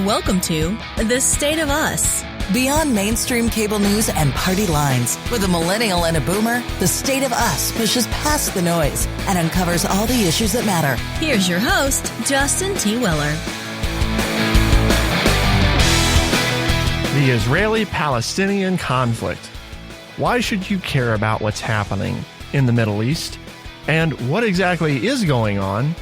Welcome to The State of Us. Beyond mainstream cable news and party lines, with a millennial and a boomer, The State of Us pushes past the noise and uncovers all the issues that matter. Here's your host, Justin T. Weller. The Israeli-Palestinian conflict. Why should you care about what's happening in the Middle East? And what exactly is going on?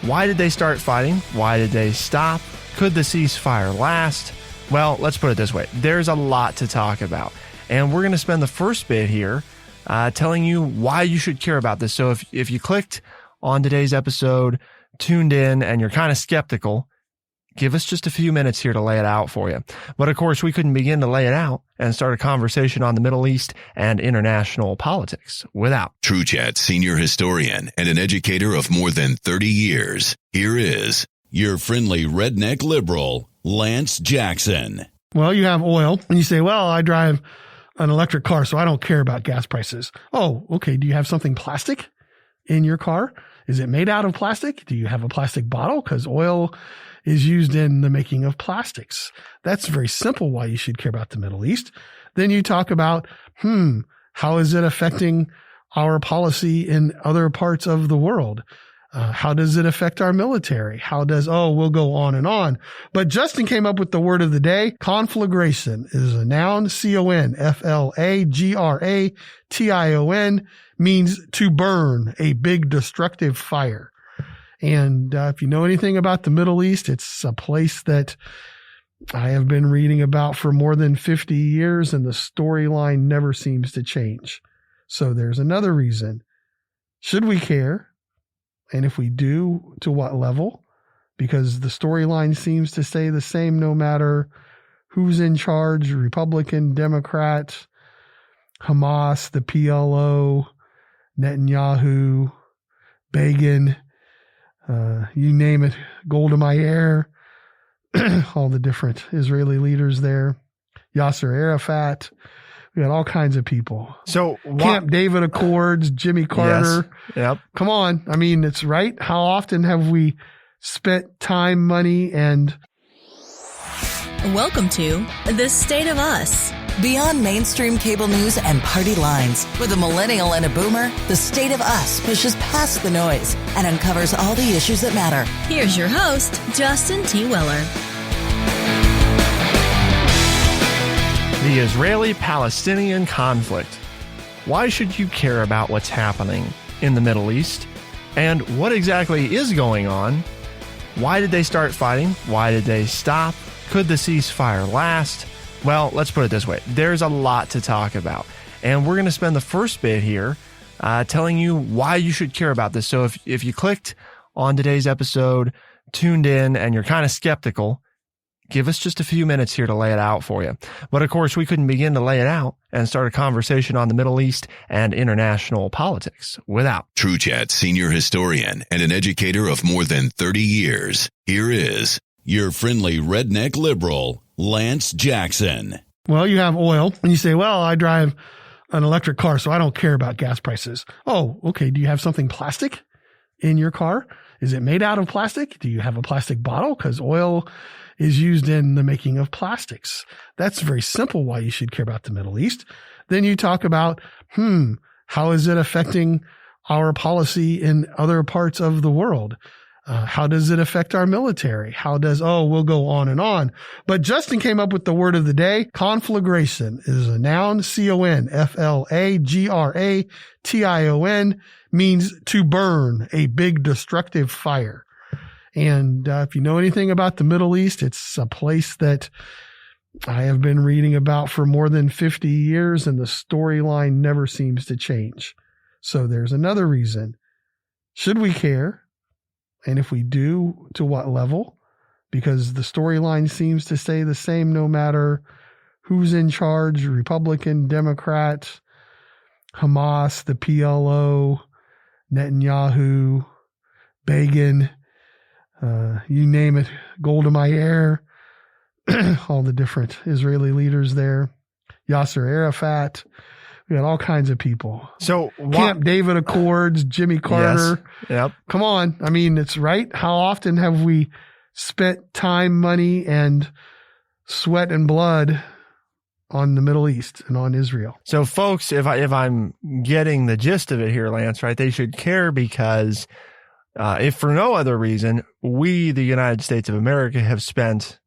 Why did they start fighting? Why did they stop? Could the ceasefire last? Well, let's put it this way. There's a lot to talk about. And we're going to spend the first bit here telling you why you should care about this. So if you clicked on today's episode, tuned in, and you're kind of skeptical, give us just a few minutes here to lay it out for you. But of course, we couldn't begin to lay it out and start a conversation on the Middle East and international politics without. True Chat senior historian and an educator of more than 30 years. Here is your friendly redneck liberal, Lance Jackson. Well, you have oil, and you say, well, I drive an electric car, so I don't care about gas prices. Oh, okay. Do you have something plastic in your car? Is it made out of plastic? Do you have a plastic bottle? Because oil is used in the making of plastics. That's very simple why you should care about the Middle East. Then you talk about, how is it affecting our policy in other parts of the world? How does it affect our military? We'll go on and on. But Justin came up with the word of the day. Conflagration is a noun, C-O-N-F-L-A-G-R-A-T-I-O-N, means to burn, a big destructive fire. And if you know anything about the Middle East, it's a place that I have been reading about for more than 50 years, and the storyline never seems to change. So there's another reason. Should we care? And if we do, to what level? Because the storyline seems to stay the same no matter who's in charge, Republican, Democrat, Hamas, the PLO, Netanyahu, Begin, you name it, Golda Meir, all the different Israeli leaders there, Yasser Arafat. We got all kinds of people. So Camp David Accords, Jimmy Carter. Yes. Yep. Come on. I mean, it's right. How often have we spent time, money, and... Welcome to The State of Us. Beyond mainstream cable news and party lines, with a millennial and a boomer, The State of Us pushes past the noise and uncovers all the issues that matter. Here's your host, Justin T. Weller. The Israeli-Palestinian conflict. Why should you care about what's happening in the Middle East? And what exactly is going on? Why did they start fighting? Why did they stop? Could the ceasefire last? Well, let's put it this way. There's a lot to talk about. And we're going to spend the first bit here telling you why you should care about this. So if you clicked on today's episode, tuned in, and you're kind of skeptical, give us just a few minutes here to lay it out for you. But of course, we couldn't begin to lay it out and start a conversation on the Middle East and international politics without. True Chat senior historian and an educator of more than 30 years. Here is your friendly redneck liberal, Lance Jackson. Well, you have oil, and you say, well, I drive an electric car, so I don't care about gas prices. Oh, okay. Do you have something plastic in your car? Is it made out of plastic? Do you have a plastic bottle? Because oil is used in the making of plastics. That's very simple why you should care about the Middle East. Then you talk about, how is it affecting our policy in other parts of the world? How does it affect our military? We'll go on and on. But Justin came up with the word of the day. Conflagration is a noun, C-O-N-F-L-A-G-R-A-T-I-O-N, means to burn, a big destructive fire. And if you know anything about the Middle East, it's a place that I have been reading about for more than 50 years, and the storyline never seems to change. So there's another reason. Should we care? And if we do, to what level? Because the storyline seems to stay the same no matter who's in charge, Republican, Democrat, Hamas, the PLO, Netanyahu, Begin, you name it, Golda Meir, all the different Israeli leaders there, Yasser Arafat. We got all kinds of people. So Camp David Accords, Jimmy Carter. Yes. Yep. Come on. I mean, it's right. How often have we spent time, money, and sweat and blood on the Middle East and on Israel. So folks, if I'm getting the gist of it here, Lance, right, they should care because if for no other reason, we, the United States of America, have spent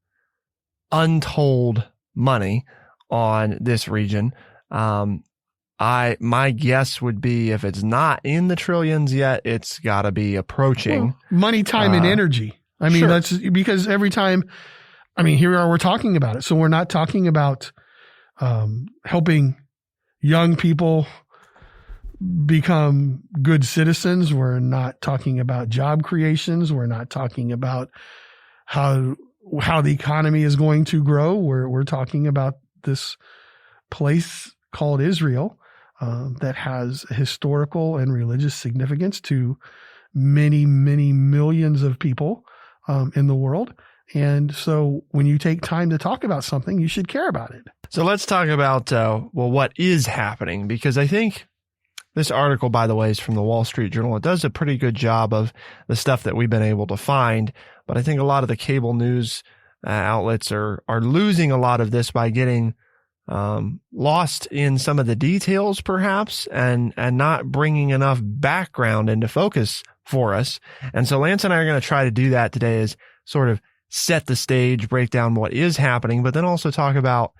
untold money on this region. My guess would be if it's not in the trillions yet, it's got to be approaching. Well, money, time, and energy. I mean, that's because every time, here we're talking about it. So we're not talking about helping young people become good citizens. We're not talking about job creations. We're not talking about how the economy is going to grow. We're talking about this place called Israel that has historical and religious significance to many, many millions of people in the world. And so when you take time to talk about something, you should care about it. So let's talk about, what is happening, because I think this article, by the way, is from the Wall Street Journal. It does a pretty good job of the stuff that we've been able to find, but I think a lot of the cable news outlets are losing a lot of this by getting lost in some of the details, perhaps, and not bringing enough background into focus for us. And so Lance and I are going to try to do that today, is sort of set the stage, break down what is happening, but then also talk about,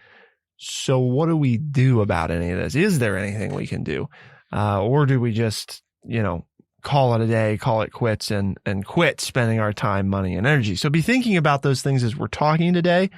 so what do we do about any of this? Is there anything we can do? Or do we just, call it a day, call it quits, and quit spending our time, money, and energy? So be thinking about those things as we're talking today.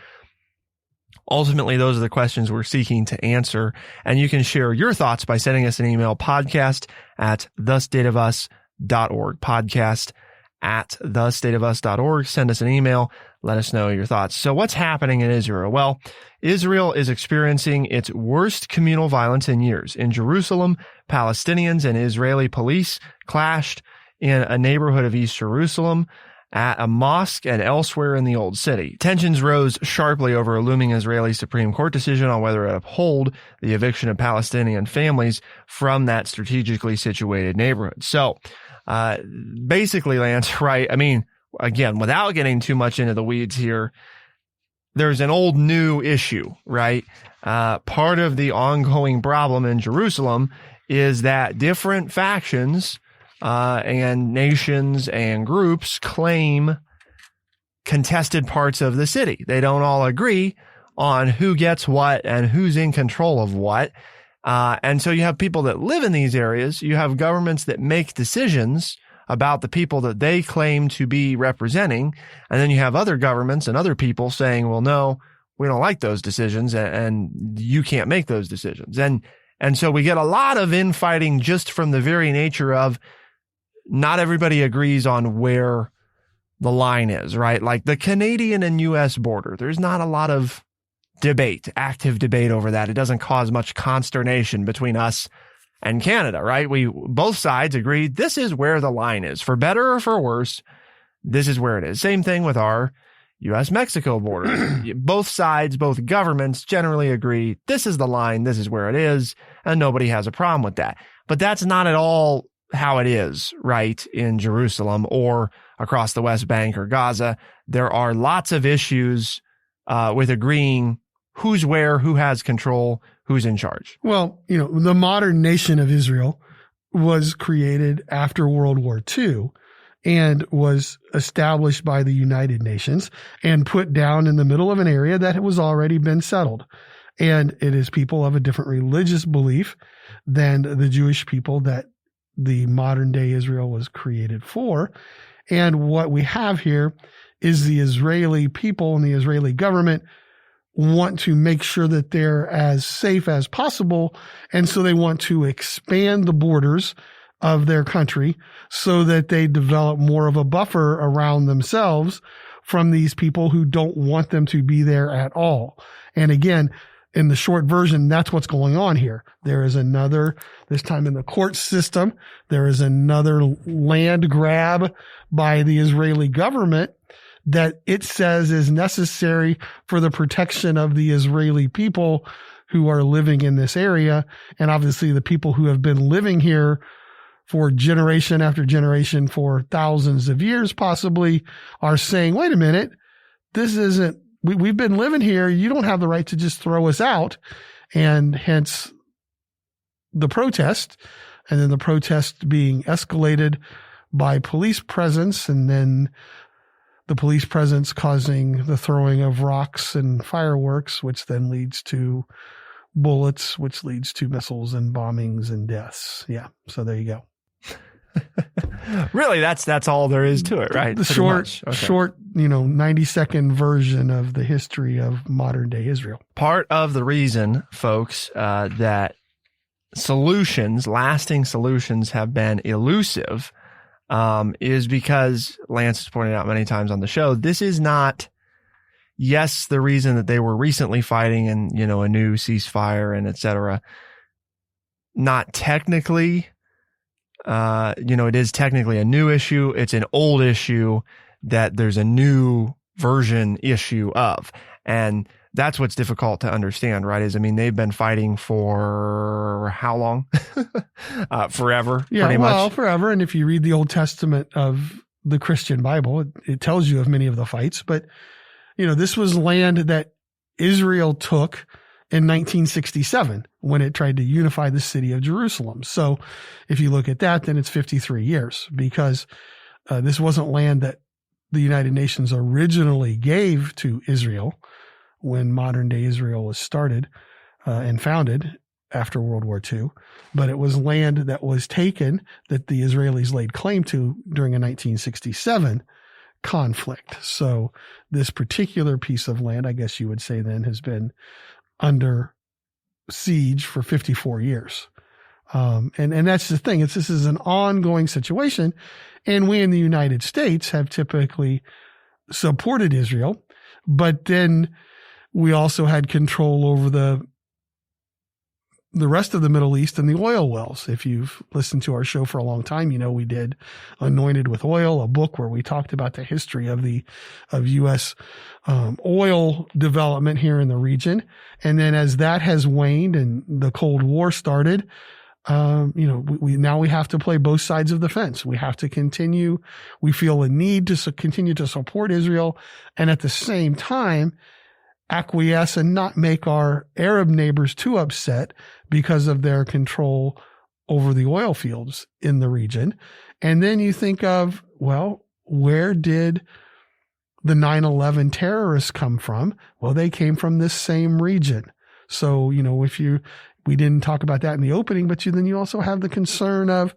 Ultimately, those are the questions we're seeking to answer. And you can share your thoughts by sending us an email, podcast@thestateofus.org, podcast@thestateofus.org. Send us an email. Let us know your thoughts. So what's happening in Israel? Well, Israel is experiencing its worst communal violence in years. In Jerusalem, Palestinians and Israeli police clashed in a neighborhood of East Jerusalem, at a mosque, and elsewhere in the Old City. Tensions rose sharply over a looming Israeli Supreme Court decision on whether to uphold the eviction of Palestinian families from that strategically situated neighborhood. So, basically, Lance, right? Again, without getting too much into the weeds here, there's an old new issue, right? Part of the ongoing problem in Jerusalem is that different factions and nations and groups claim contested parts of the city. They don't all agree on who gets what and who's in control of what. And so you have people that live in these areas. You have governments that make decisions about the people that they claim to be representing. And then you have other governments and other people saying, well, no, we don't like those decisions and you can't make those decisions. And so we get a lot of infighting just from the very nature of not everybody agrees on where the line is, right? Like the Canadian and U.S. border, there's not a lot of active debate over that. It doesn't cause much consternation between us and Canada, right? Both sides agree this is where the line is. For better or for worse, this is where it is. Same thing with our U.S.-Mexico border. Both sides, both governments generally agree this is the line, this is where it is, and nobody has a problem with that. But that's not at all how it is, right, in Jerusalem or across the West Bank or Gaza. There are lots of issues with agreeing who's where, who has control, who's in charge. Well, the modern nation of Israel was created after World War II and was established by the United Nations and put down in the middle of an area that was already been settled. And it is people of a different religious belief than the Jewish people that the modern day Israel was created for. And what we have here is the Israeli people and the Israeli government want to make sure that they're as safe as possible. And so they want to expand the borders of their country so that they develop more of a buffer around themselves from these people who don't want them to be there at all. And again, in the short version, that's what's going on here. There is another, this time in the court system, there is another land grab by the Israeli government that it says is necessary for the protection of the Israeli people who are living in this area. And obviously the people who have been living here for generation after generation for thousands of years possibly are saying, wait a minute, this isn't, we've been living here. You don't have the right to just throw us out. And hence the protest, and then the protest being escalated by police presence, and then the police presence causing the throwing of rocks and fireworks, which then leads to bullets, which leads to missiles and bombings and deaths. Yeah. So there you go. Really, that's all there is to it, right? The short, 90-second version of the history of modern day Israel. Part of the reason, folks, that lasting solutions have been elusive, is because Lance has pointed out many times on the show, this is not, yes, the reason that they were recently fighting and, a new ceasefire and et cetera, not technically, it is technically a new issue. It's an old issue that there's a new version issue of. And that's what's difficult to understand, right? They've been fighting for how long? Forever. Yeah, pretty much. Forever. And if you read the Old Testament of the Christian Bible, it tells you of many of the fights. But, this was land that Israel took in 1967 when it tried to unify the city of Jerusalem. So if you look at that, then it's 53 years because this wasn't land that the United Nations originally gave to Israel when modern day Israel was started and founded after World War II, but it was land that was taken that the Israelis laid claim to during a 1967 conflict. So this particular piece of land, I guess you would say then, has been under siege for 54 years. And that's the thing. This is an ongoing situation. And we in the United States have typically supported Israel, but then we also had control over the rest of the Middle East and the oil wells. If you've listened to our show for a long time, we did Anointed with Oil, a book where we talked about the history of U.S. Oil development here in the region. And then as that has waned and the Cold War started, we have to play both sides of the fence. We have to continue. We feel a need to continue to support Israel, and at the same time, acquiesce and not make our Arab neighbors too upset because of their control over the oil fields in the region. And then you think of, well, where did the 9/11 terrorists come from? Well, they came from this same region. So, we didn't talk about that in the opening, but then you also have the concern of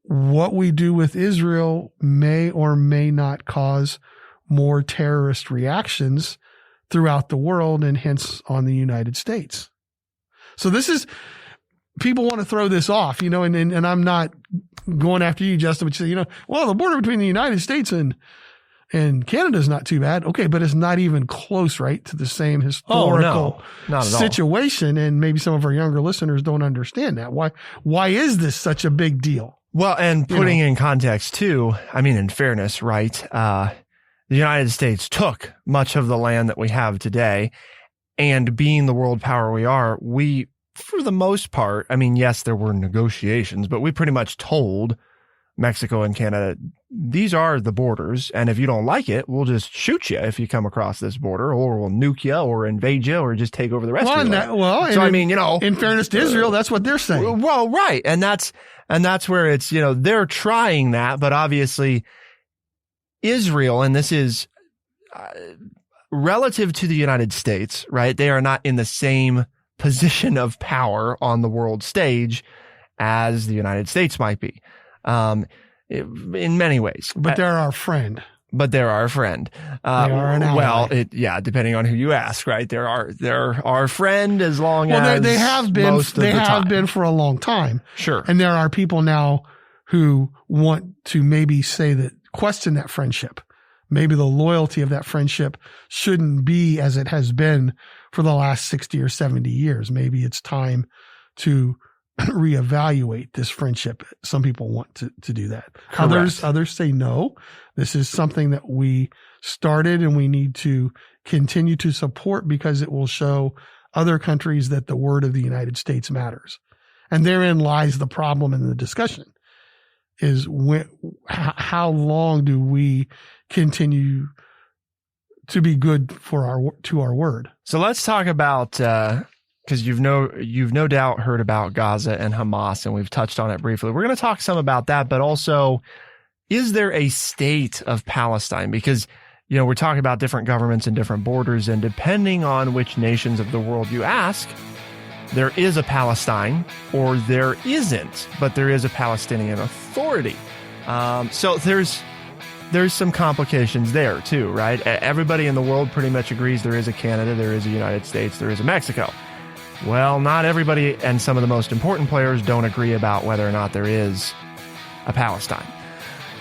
what we do with Israel may or may not cause more terrorist reactions throughout the world and hence on the United States. So people want to throw this off, and I'm not going after you, Justin, but you say, the border between the United States and Canada is not too bad. Okay. But it's not even close, right, to the same historical not at situation. all. And maybe some of our younger listeners don't understand that. Why is this such a big deal? Well, and putting in context too, in fairness, right? The United States took much of the land that we have today, and being the world power we are, we, for the most part, yes, there were negotiations, but we pretty much told Mexico and Canada, these are the borders, and if you don't like it, we'll just shoot you if you come across this border, or we'll nuke you, or invade you, or just take over the rest of your land. So, in fairness to Israel, that's what they're saying. Well, right, and that's where it's, they're trying that, but obviously Israel, and this is relative to the United States, right? They are not in the same position of power on the world stage as the United States might be, in many ways. But they're our friend. They are an ally. Well, depending on who you ask, right? They're our friend as long as they have been. They have been for a long time. Sure. And there are people now who want to maybe say that, question that friendship. Maybe the loyalty of that friendship shouldn't be as it has been for the last 60 or 70 years. Maybe it's time to reevaluate this friendship. Some people want to do that. Correct. Others say no. This is something that we started and we need to continue to support because it will show other countries that the word of the United States matters. And therein lies the problem in the discussion. is how long do we continue to be good to our word? So let's talk about, because you've no doubt heard about Gaza and Hamas, and we've touched on it briefly. We're going to talk some about that, but also, is there a state of Palestine? Because, we're talking about different governments and different borders, and depending on which nations of the world you ask, there is a Palestine or there isn't, but there is a Palestinian Authority. So there's some complications there too, right? Everybody in the world pretty much agrees there is a Canada, there is a United States, there is a Mexico. Well, not everybody, and some of the most important players don't agree about whether or not there is a Palestine.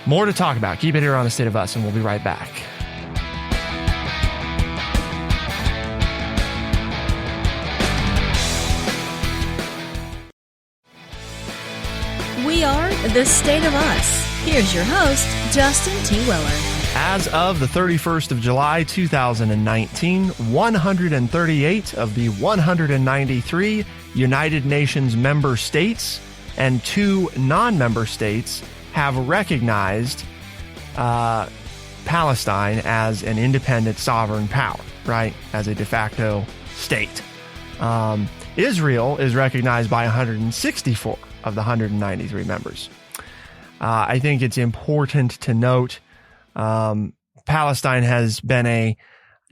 More to talk about. Keep it here on The State of Us, and we'll be right back. We are The State of Us. Here's your host, Justin T. Weller. As of the 31st of July, 2019, 138 of the 193 United Nations member states and 2 non-member states have recognized Palestine as an independent sovereign power, right? As a de facto state. Israel is recognized by 164 of the 193 members. I think it's important to note Palestine has been a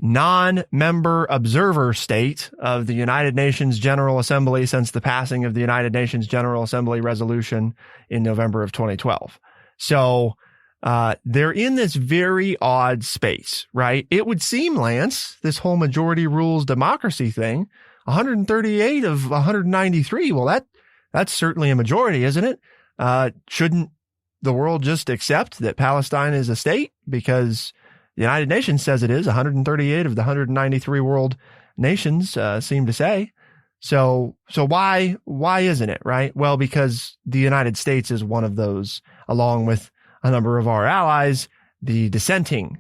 non-member observer state of the United Nations General Assembly since the passing of the United Nations General Assembly resolution in November of 2012. So they're in this very odd space, right? It would seem, Lance, this whole majority rules democracy thing, 138 of 193, well, that's certainly a majority, isn't it? Shouldn't the world just accept that Palestine is a state? Because the United Nations says it is. 138 of the 193 world nations seem to say. So why isn't it, right? Well, because the United States is one of those, along with a number of our allies, the dissenting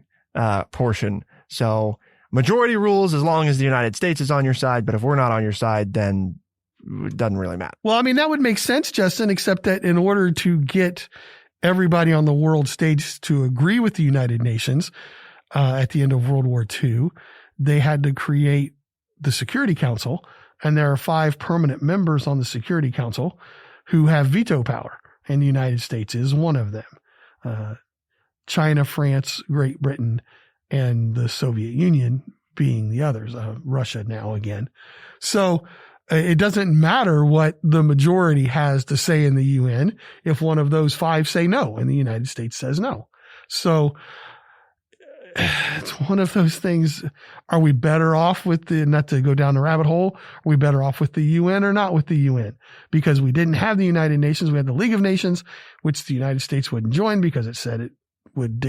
portion. So majority rules as long as the United States is on your side, but if we're not on your side, then it doesn't really matter. Well, I mean, that would make sense, Justin, except that in order to get everybody on the world stage to agree with the United Nations at the end of World War II, they had to create the Security Council, and there are 5 permanent members on the Security Council who have veto power, and the United States is one of them. China, France, Great Britain, and the Soviet Union being the others, Russia now again. So it doesn't matter what the majority has to say in the UN if one of those 5 say no and the United States says no. So it's one of those things. Are we better off with not to go down the rabbit hole, are we better off with the UN or not with the UN? Because we didn't have the United Nations. We had the League of Nations, which the United States wouldn't join because it said it would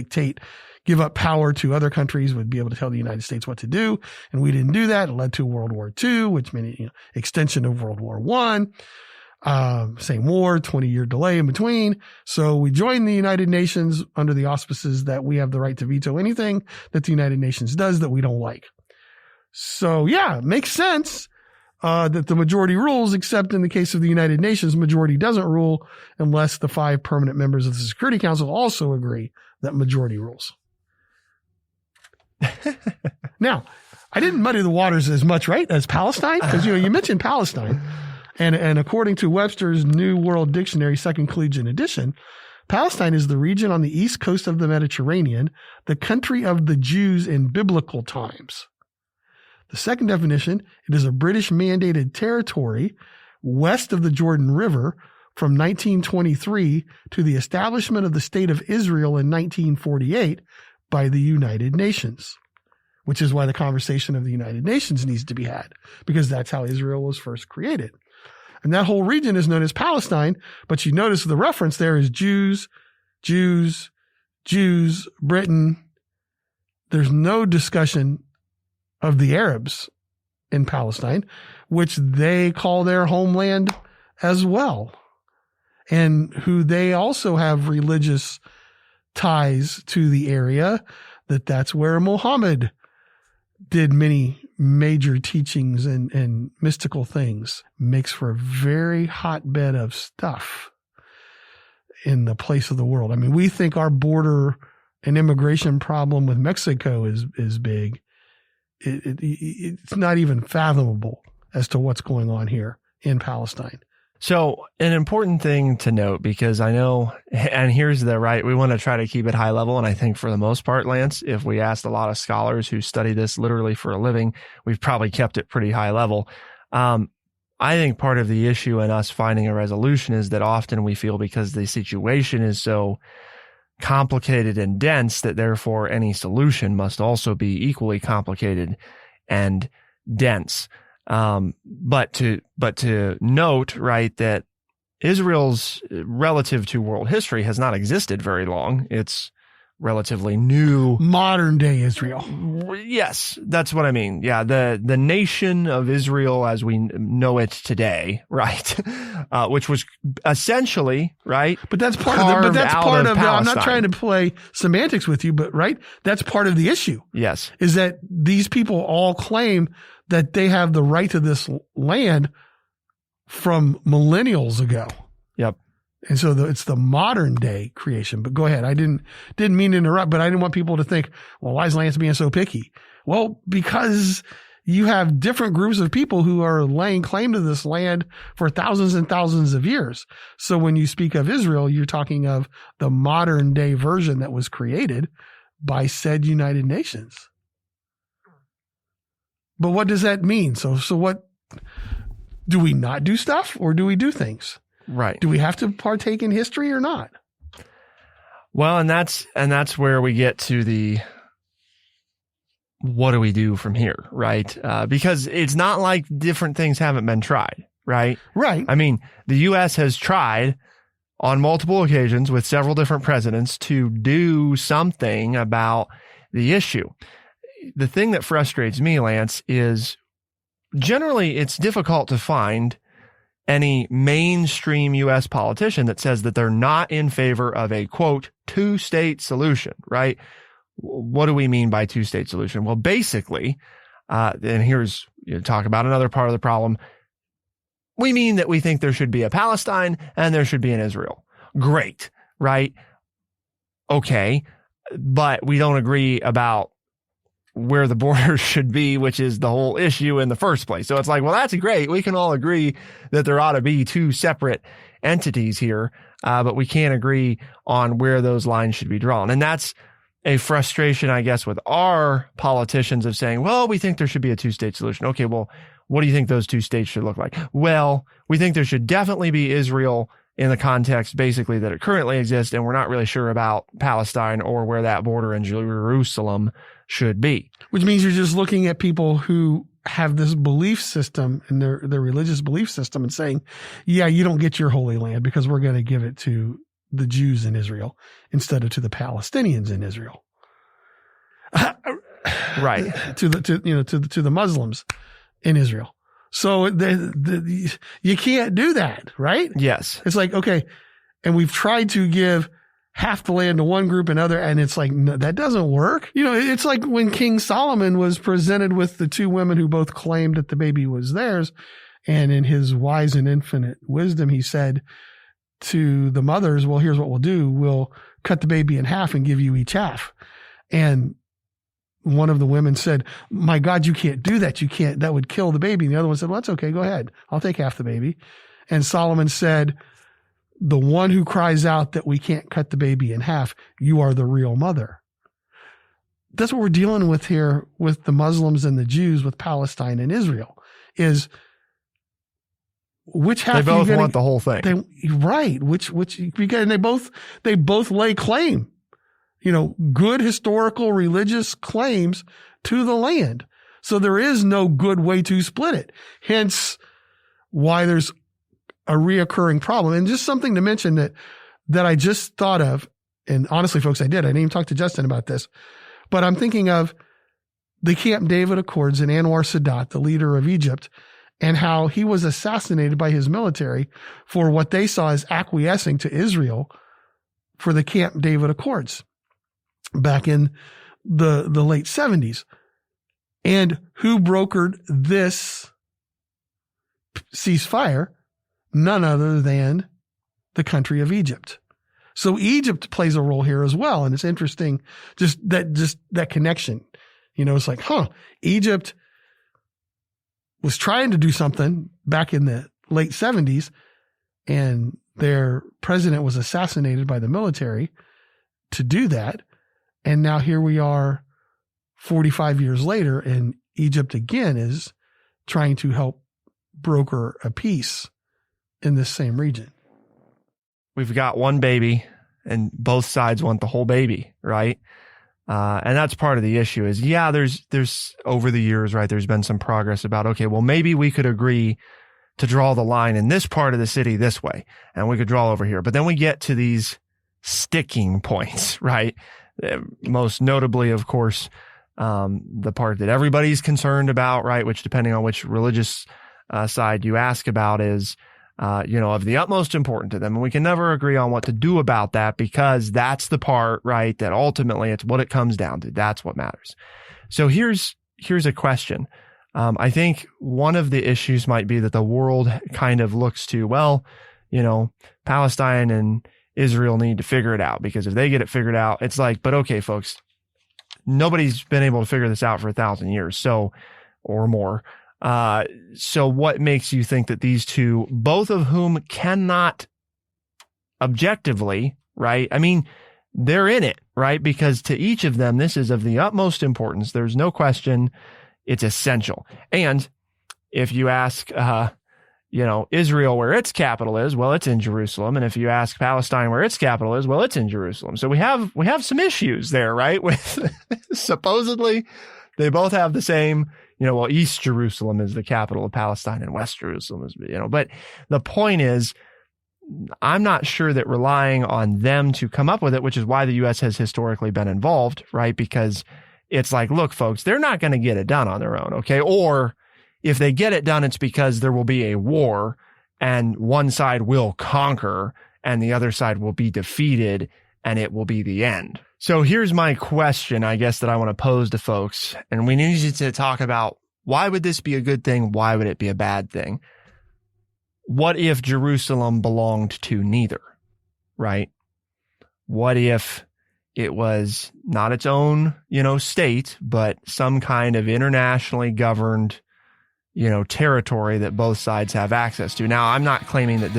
give up power to other countries, would be able to tell the United States what to do. And we didn't do that. It led to World War II, which meant extension of World War I. Same war, 20-year delay in between. So we joined the United Nations under the auspices that we have the right to veto anything that the United Nations does that we don't like. So yeah, it makes sense that the majority rules, except in the case of the United Nations, majority doesn't rule unless the 5 permanent members of the Security Council also agree that majority rules. Now, I didn't muddy the waters as much, right, as Palestine? Because, you mentioned Palestine. And according to Webster's New World Dictionary, Second Collegiate Edition, Palestine is the region on the east coast of the Mediterranean, the country of the Jews in biblical times. The second definition, it is a British mandated territory west of the Jordan River from 1923 to the establishment of the State of Israel in 1948 by the United Nations, which is why the conversation of the United Nations needs to be had, because that's how Israel was first created. And that whole region is known as Palestine, but you notice the reference there is Jews, Jews, Jews, Britain. There's no discussion of the Arabs in Palestine, which they call their homeland as well, and who they also have religious ties to the area, that's where Muhammad did many major teachings and mystical things. Makes for a very hotbed of stuff. in the place of the world. I mean, we think our border and immigration problem with Mexico is big. It's not even fathomable as to what's going on here in Palestine. So an important thing to note, because I know, and here's the right, we want to try to keep it high level. And I think for the most part, Lance, if we asked a lot of scholars who study this literally for a living, we've probably kept it pretty high level. I think part of the issue in us finding a resolution is that often we feel because the situation is so complicated and dense that therefore any solution must also be equally complicated and dense. But to note, right, that Israel's relative to world history has not existed very long. It's relatively new. Modern day Israel. Yes, that's what I mean. Yeah, the nation of Israel as we know it today, right? Which was essentially, right? But that's part of I'm not trying to play semantics with you, but right? That's part of the issue. Yes. Is that these people all claim that they have the right to this land from millennials ago. Yep. And so it's the modern day creation. But go ahead. I didn't mean to interrupt, but I didn't want people to think, well, why is Lance being so picky? Well, because you have different groups of people who are laying claim to this land for thousands and thousands of years. So when you speak of Israel, you're talking of the modern day version that was created by said United Nations. But what does that mean? So what, do we not do stuff or do we do things? Right. Do we have to partake in history or not? Well, and that's where we get to the what do we do from here, right? Because it's not like different things haven't been tried, right? Right. I mean, the U.S. has tried on multiple occasions with several different presidents to do something about the issue. The thing that frustrates me, Lance, is generally it's difficult to find any mainstream U.S. politician that says that they're not in favor of a, quote, two-state solution, right? What do we mean by two-state solution? Well, basically, and here's, talk about another part of the problem. We mean that we think there should be a Palestine and there should be an Israel. Great, right? Okay, but we don't agree about where the borders should be, which is the whole issue in the first place. So it's like, well, that's great. We can all agree that there ought to be two separate entities here, but we can't agree on where those lines should be drawn. And that's a frustration, I guess, with our politicians of saying, well, we think there should be a two-state solution. Okay, well, what do you think those two states should look like? Well, we think there should definitely be Israel in the context basically that it currently exists, and we're not really sure about Palestine or where that border in Jerusalem should be. Which means you're just looking at people who have this belief system and their religious belief system and saying, yeah, you don't get your Holy Land because we're going to give it to the Jews in Israel instead of to the Palestinians in Israel. Right. to the Muslims in Israel. So you can't do that, right? Yes. It's like, okay. And we've tried to give half the land to one group and other, and it's like, no, that doesn't work. It's like when King Solomon was presented with the two women who both claimed that the baby was theirs. And in his wise and infinite wisdom, he said to the mothers, well, here's what we'll do. We'll cut the baby in half and give you each half. And one of the women said, my God, you can't do that. You can't, that would kill the baby. And the other one said, well, that's okay. Go ahead. I'll take half the baby. And Solomon said, the one who cries out that we can't cut the baby in half, you are the real mother. That's what we're dealing with here with the Muslims and the Jews, with Palestine and Israel, is which half they both want the whole thing. Right. And they both lay claim, good historical religious claims to the land. So there is no good way to split it. Hence why there's a reoccurring problem. And just something to mention that I just thought of, and honestly, folks, I didn't even talk to Justin about this, but I'm thinking of the Camp David Accords and Anwar Sadat, the leader of Egypt, and how he was assassinated by his military for what they saw as acquiescing to Israel for the Camp David Accords back in the late 70s. And who brokered this ceasefire? None other than the country of Egypt. So Egypt plays a role here as well. And it's interesting, just that connection, it's like, Egypt was trying to do something back in the late 70s, and their president was assassinated by the military to do that. And now here we are 45 years later, and Egypt again is trying to help broker a peace in this same region. We've got one baby and both sides want the whole baby, right? And that's part of the issue is, there's over the years, right, there's been some progress about, okay, well, maybe we could agree to draw the line in this part of the city this way, and we could draw over here. But then we get to these sticking points, right? Most notably, of course, the part that everybody's concerned about, right, which depending on which religious side you ask about is, of the utmost importance to them. And we can never agree on what to do about that because that's the part, right, that ultimately it's what it comes down to. That's what matters. So here's a question. I think one of the issues might be that the world kind of looks to, Palestine and Israel need to figure it out, because if they get it figured out, it's like, but okay, folks, nobody's been able to figure this out for 1,000 years, or more. So what makes you think that these two, both of whom cannot objectively, right? I mean, they're in it, right? Because to each of them, this is of the utmost importance. There's no question. It's essential. And if you ask, Israel where its capital is, well, it's in Jerusalem. And if you ask Palestine where its capital is, well, it's in Jerusalem. So we have some issues there, right? With supposedly they both have the same, East Jerusalem is the capital of Palestine and West Jerusalem is, but the point is, I'm not sure that relying on them to come up with it, which is why the U.S. has historically been involved, right? Because it's like, look, folks, they're not going to get it done on their own, okay? Or if they get it done, it's because there will be a war and one side will conquer and the other side will be defeated and it will be the end. So here's my question, I guess, that I want to pose to folks. And we need you to talk about, why would this be a good thing? Why would it be a bad thing? What if Jerusalem belonged to neither, right? What if it was not its own, state, but some kind of internationally governed, territory that both sides have access to? Now, I'm not claiming that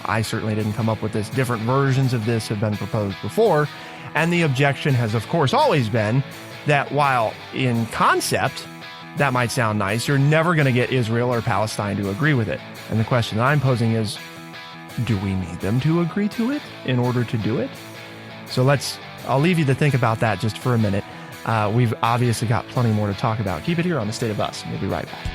I certainly didn't come up with this. Different versions of this have been proposed before. And the objection has, of course, always been that while in concept, that might sound nice, you're never going to get Israel or Palestine to agree with it. And the question that I'm posing is, do we need them to agree to it in order to do it? So I'll leave you to think about that just for a minute. We've obviously got plenty more to talk about. Keep it here on The State of Us. We'll be right back.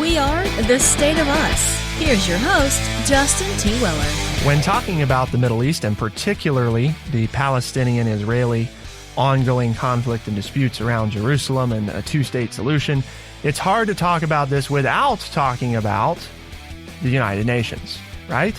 We are The State of Us. Here's your host, Justin T. Weller. When talking about the Middle East, and particularly the Palestinian-Israeli ongoing conflict and disputes around Jerusalem and a two-state solution, it's hard to talk about this without talking about the United Nations, right?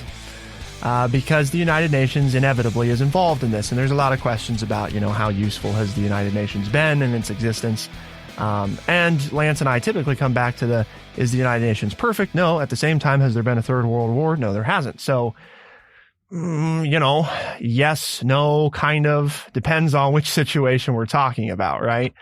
Because the United Nations inevitably is involved in this. And there's a lot of questions about, how useful has the United Nations been in its existence? And Lance and I typically come back to is the United Nations perfect? No. At the same time, has there been a third world war? No, there hasn't. So, yes, no, kind of, depends on which situation we're talking about, right?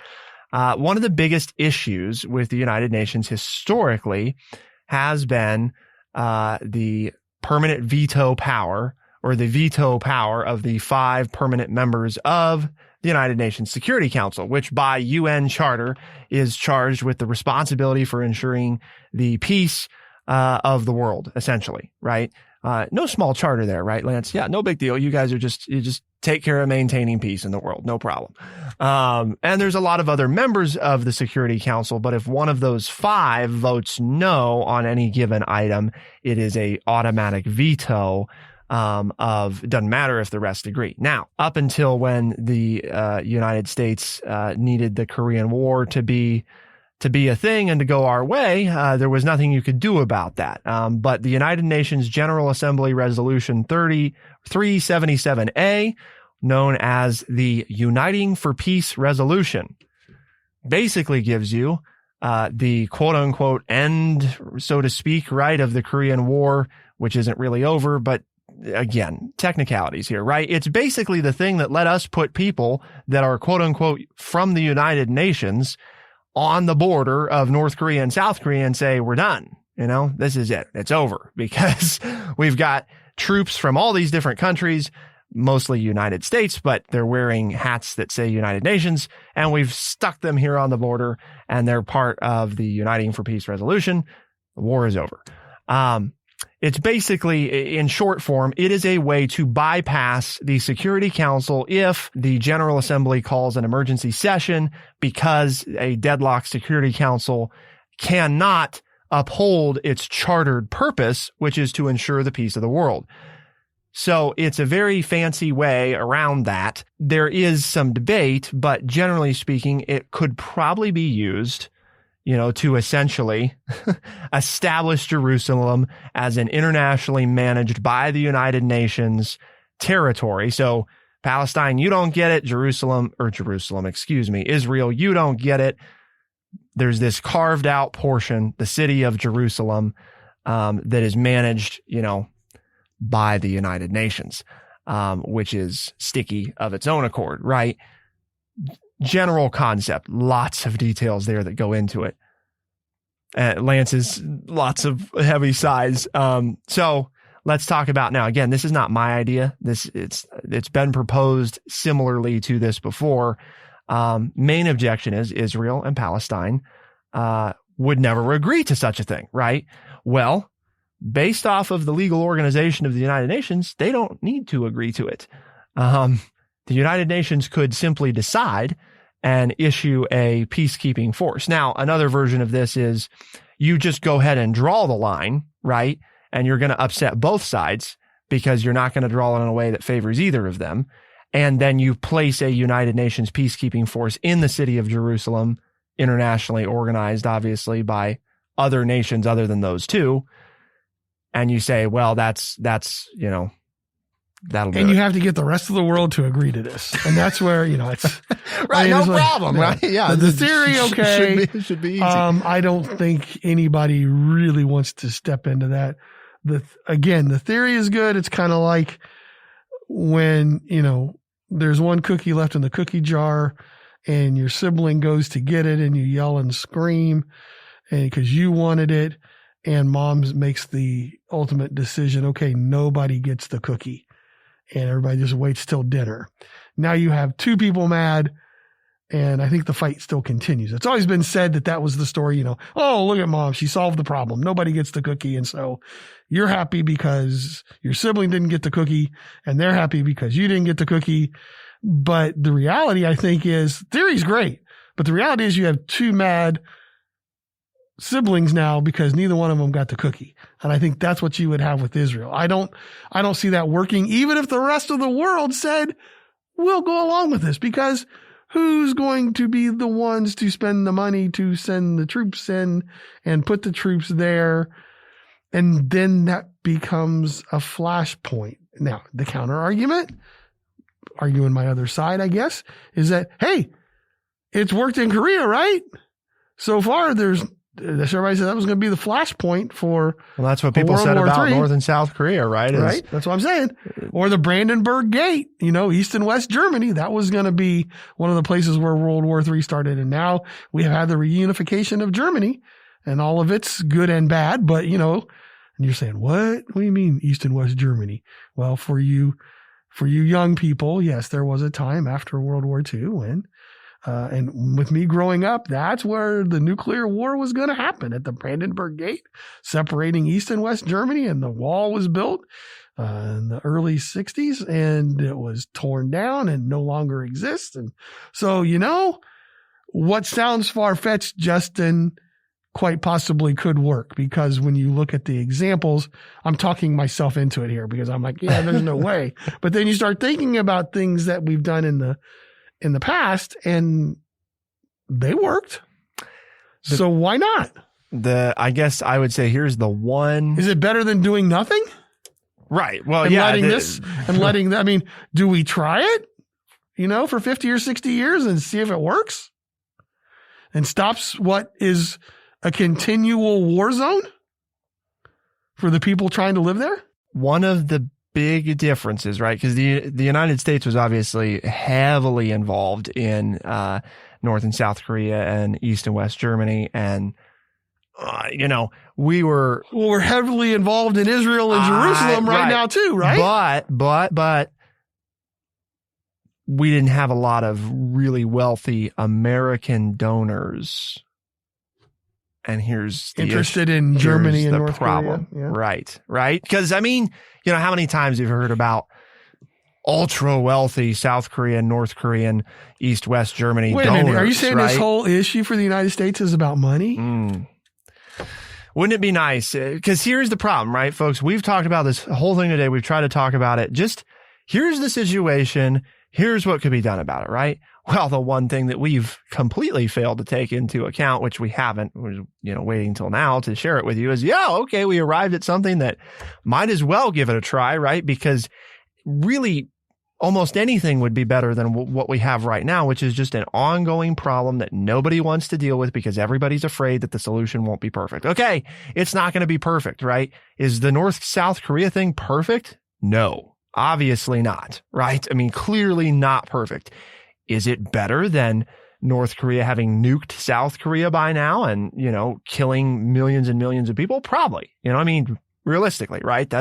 One of the biggest issues with the United Nations historically has been the permanent veto power, or the veto power of the 5 permanent members of the United Nations Security Council, which by UN charter is charged with the responsibility for ensuring the peace of the world, essentially, right? No small charter there, right, Lance? Yeah, no big deal. You guys you just take care of maintaining peace in the world. No problem. And there's a lot of other members of the Security Council, but if one of those 5 votes no on any given item, it is a automatic veto doesn't matter if the rest agree. Now, up until when the United States needed the Korean War to be a thing and to go our way, there was nothing you could do about that. But the United Nations General Assembly Resolution 377A, known as the Uniting for Peace Resolution, basically gives you the quote unquote end, so to speak, right, of the Korean War, which isn't really over, but again, technicalities here, right? It's basically the thing that let us put people that are quote unquote from the United Nations on the border of North Korea and South Korea and say, we're done. You know, this is it. It's over, because we've got troops from all these different countries, mostly United States, but they're wearing hats that say United Nations, and we've stuck them here on the border, and they're part of the Uniting for Peace resolution. The war is over. It's basically, in short form, it is a way to bypass the Security Council if the General Assembly calls an emergency session, because a deadlocked Security Council cannot uphold its chartered purpose, which is to ensure the peace of the world. So it's a very fancy way around that. There is some debate, but generally speaking, it could probably be used, you know, to essentially establish Jerusalem as an internationally managed by the United Nations territory. So Palestine, you don't get it. Israel, you don't get it. There's this carved out portion, the city of Jerusalem, that is managed, you know, by the United Nations, which is sticky of its own accord, right? General concept, lots of details there that go into it. Lance is lots of heavy size. So let's talk about now. Again, this is not my idea. It's been proposed similarly to this before. Main objection is Israel and Palestine would never agree to such a thing, right? Well, based off of the legal organization of the United Nations, they don't need to agree to it. The United Nations could simply decide and issue a peacekeeping force. Now, another version of this is you just go ahead and draw the line, right? And you're going to upset both sides because you're not going to draw it in a way that favors either of them. And then you place a United Nations peacekeeping force in the city of Jerusalem, internationally organized, obviously, by other nations other than those two. And you say, well, that's, you know, that'll do. And you it. have to get the rest of the world to agree to this. And that's where, you know, it's right. No problem. Right. Yeah. The theory, okay. Should be easy. I don't think anybody really wants to step into that. Again, the theory is good. It's kind of like when, you know, there's one cookie left in the cookie jar and your sibling goes to get it and you yell and scream and because you wanted it. And mom makes the ultimate decision. Okay, nobody gets the cookie. And everybody just waits till dinner. Now you have two people mad. And I think the fight still continues. It's always been said that was the story, you know, oh, look at mom. She solved the problem. Nobody gets the cookie. And so you're happy because your sibling didn't get the cookie. And they're happy because you didn't get the cookie. But the reality, I think, is theory's great. But the reality is you have two mad siblings now because neither one of them got the cookie. And I think that's what you would have with Israel. I don't see that working, even if the rest of the world said, we'll go along with this, because who's going to be the ones to spend the money to send the troops in and put the troops there? And then that becomes a flashpoint. Now, the counter argument, arguing my other side, I guess, is that, hey, it's worked in Korea, right? So far, everybody said that was going to be the flashpoint for. Well, that's what people said about North and South Korea, right? Right. That's what I'm saying. Or the Brandenburg Gate, you know, East and West Germany. That was going to be one of the places where World War III started. And now we have had the reunification of Germany and all of it's good and bad. But, you know, and you're saying, what do you mean East and West Germany? Well, for you young people, yes, there was a time after World War II when, and with me growing up, that's where the nuclear war was going to happen, at the Brandenburg Gate, separating East and West Germany. And the wall was built in the early 60s and it was torn down and no longer exists. And so, you know, what sounds far-fetched, Justin, quite possibly could work, because when you look at the examples, I'm talking myself into it here because I'm like, yeah, there's no way. But then you start thinking about things that we've done in the past and they worked. So why not? I guess I would say here's the one. Is it better than doing nothing? Right. Well, and yeah. I mean, do we try it, you know, for 50 or 60 years and see if it works? and stops what is a continual war zone for the people trying to live there? One of the big differences, right? Because the United States was obviously heavily involved in North and South Korea and East and West Germany. And, we're heavily involved in Israel and Jerusalem right now too, right? But we didn't have a lot of really wealthy American donors. And here's the interested in Germany and North problem. Korea. Yeah. Right. Because how many times you've heard about ultra wealthy South Korean, North Korean, East, West Germany donors? Wait a minute. Are you saying this whole issue for the United States is about money? Wouldn't it be nice? Because here's the problem, right, folks? We've talked about this whole thing today. We've tried to talk about it. Just here's the situation. Here's what could be done about it, right? Well, the one thing that we've completely failed to take into account, which we haven't, we're, waiting until now to share it with you, is, we arrived at something that might as well give it a try, right? Because really almost anything would be better than what we have right now, which is just an ongoing problem that nobody wants to deal with because everybody's afraid that the solution won't be perfect. Okay, it's not going to be perfect, right? Is the North-South Korea thing perfect? No, obviously not, right? I mean, clearly not perfect. Is it better than North Korea having nuked South Korea by now and, killing millions and millions of people? Probably. Realistically, right?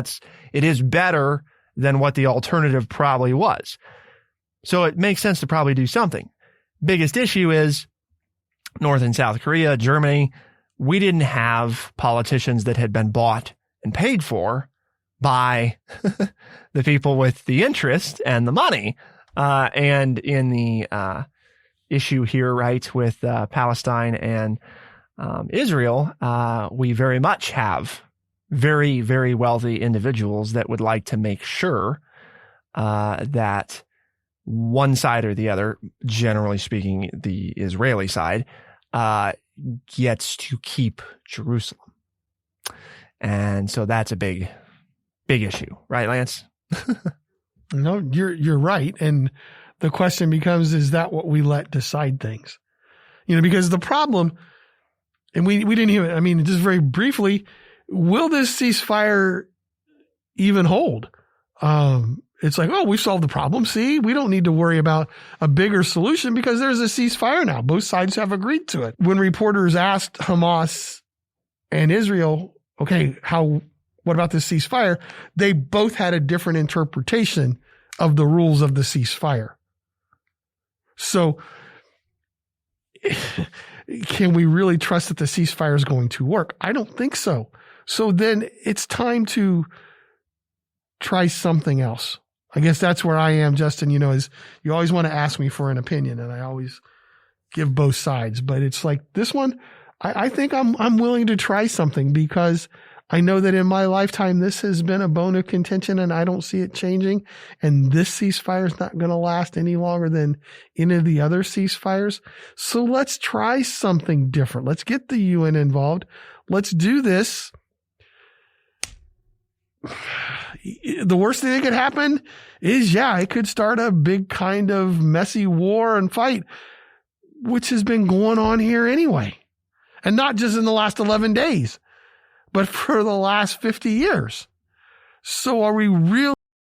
It is better than what the alternative probably was. So it makes sense to probably do something. Biggest issue is North and South Korea, Germany. We didn't have politicians that had been bought and paid for by the people with the interest and the money. And in the issue here, right, with Palestine and Israel, we very much have very, very wealthy individuals that would like to make sure that one side or the other, generally speaking, the Israeli side, gets to keep Jerusalem. And so that's a big issue, right, Lance? No, you're right. And the question becomes, is that what we let decide things? Because the problem, and we didn't hear it, just very briefly, will this ceasefire even hold? It's like, we solved the problem. See, we don't need to worry about a bigger solution because there's a ceasefire now. Both sides have agreed to it. When reporters asked Hamas and Israel, okay, what about this ceasefire? They both had a different interpretation of the rules of the ceasefire. So can we really trust that the ceasefire is going to work? I don't think so. So then it's time to try something else. I guess that's where I am, Justin, is you always want to ask me for an opinion and I always give both sides, but it's like this one, I think I'm willing to try something because I know that in my lifetime, this has been a bone of contention and I don't see it changing. And this ceasefire is not going to last any longer than any of the other ceasefires. So let's try something different. Let's get the UN involved. Let's do this. The worst thing that could happen is, it could start a big kind of messy war and fight, which has been going on here anyway. And not just in the last 11 days. But for the last 50 years. So are we really